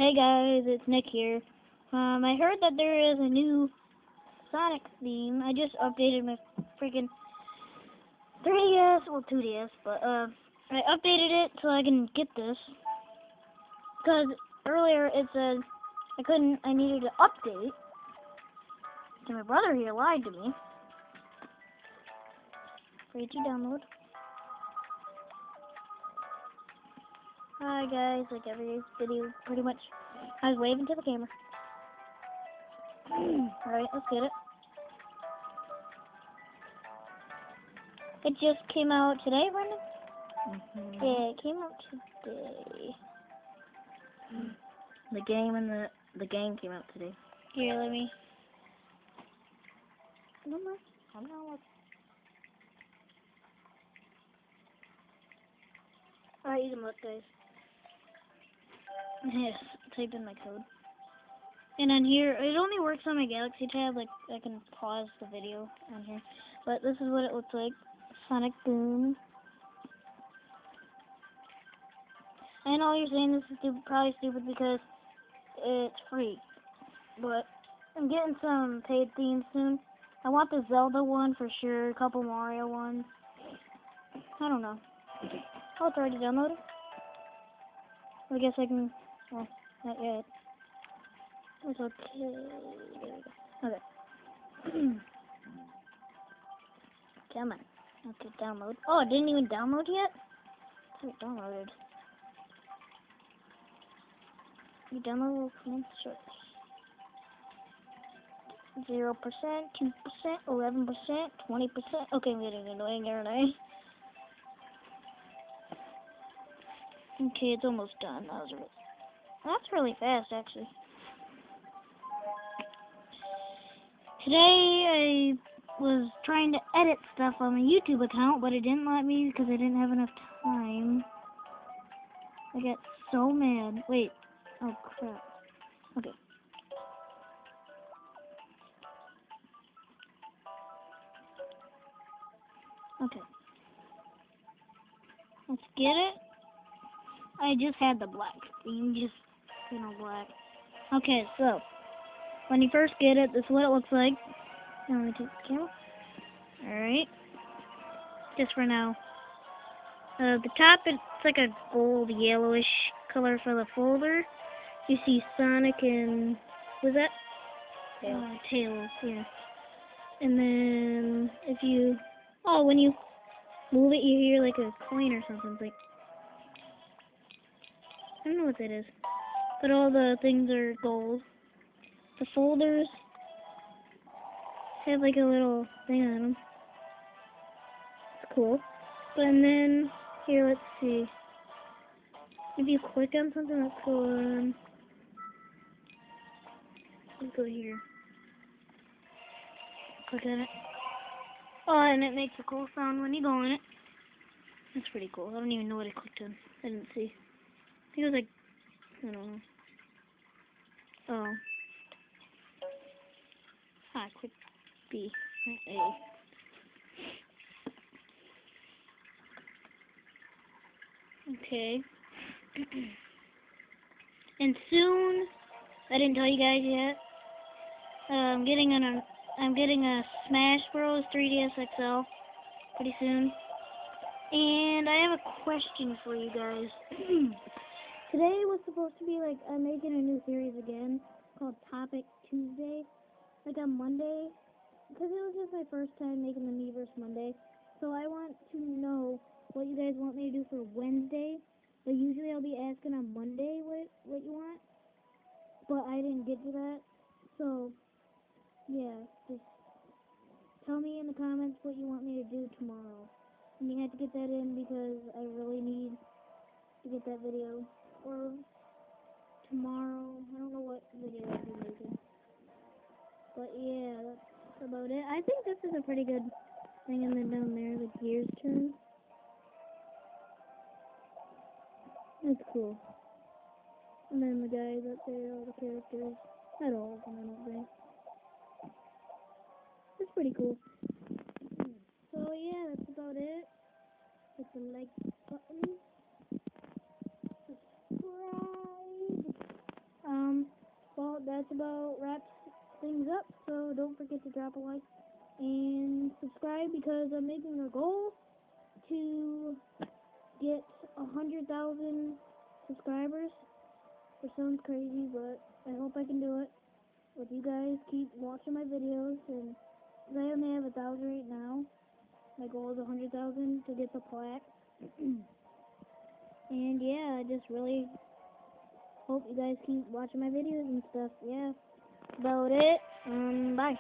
Hey guys, it's Nick here. I heard that there is a new Sonic theme. I just updated my freaking 3DS, well 2DS, but I updated it so I can get this. Because earlier it said I needed to update. So my brother here lied to me. Free to download. Hi guys, like every video pretty much. I was waving to the camera. Alright, let's get it. It just came out today, Brendan? Mm-hmm. Yeah, it came out today. The game came out today. Here, let me. No more. I'm not looking. Alright, you can look, guys. Yes, type in my code. And on here, it only works on my Galaxy tab. Like, I can pause the video on here. But this is what it looks like. Sonic Boom. I know you're saying this is probably stupid because it's free. But I'm getting some paid themes soon. I want the Zelda one for sure. A couple Mario ones. I don't know. Oh, it's already downloaded? I guess I can... Well, not yet. It's okay. There we go. Okay. Come on. Okay, download. Oh, it didn't even download yet? I thought it downloaded. You download will search. 0%, 2%, 11%, 20%. Okay, I'm getting annoying, aren't I? Okay, it's almost done. That's really fast, actually. Today I was trying to edit stuff on my YouTube account, but it didn't let me because I didn't have enough time. I got so mad. Wait. Oh, crap. Okay. Okay. Let's get it. I just had the black theme, just, black. Okay, so, when you first get it, this is what it looks like. Now let me take the camera. Alright. Just for now. The top, it's like a gold yellowish color for the folder. You see Sonic and, what's that? Tails, yeah. And then, when you move it, you hear like a coin or something. It's like, I don't know what that is. But all the things are gold. The folders have like a little thing on them. It's cool. But then, here, let's see. If you click on something, let's go on. Let's go here. Click on it. Oh, and it makes a cool sound when you go on it. That's pretty cool. I don't even know what I clicked on. I didn't see. I think it was like, I don't know. Oh. I clicked B, not A. Okay. And soon, I didn't tell you guys yet. I'm getting a Smash Bros 3DS XL pretty soon. And I have a question for you guys. Today was supposed to be like I'm making a new series again called Topic Tuesday, like on Monday, because it was just my first time making the Miiverse Monday. So I want to know what you guys want me to do for Wednesday. But usually I'll be asking on Monday what you want. But I didn't get to that. So yeah, just tell me in the comments what you want me to do tomorrow. And you have to get that in because I really need to get that video. Or tomorrow, I don't know what video I'll be making. But yeah, that's about it. I think this is a pretty good thing, and then down there, the gears turn. That's cool. And then the guys up there, all the characters. Not all of them, I don't think. It's pretty cool. So yeah, that's about it. Hit the like button. Subscribe. that's about wraps things up. So don't forget to drop a like and subscribe because I'm making a goal to get 100,000 subscribers. It sounds crazy, but I hope I can do it. If you guys keep watching my videos, and 'cause I only have 1,000 right now. My goal is 100,000 to get the plaque. And yeah, I just really hope you guys keep watching my videos and stuff. Yeah, that's about it. Bye.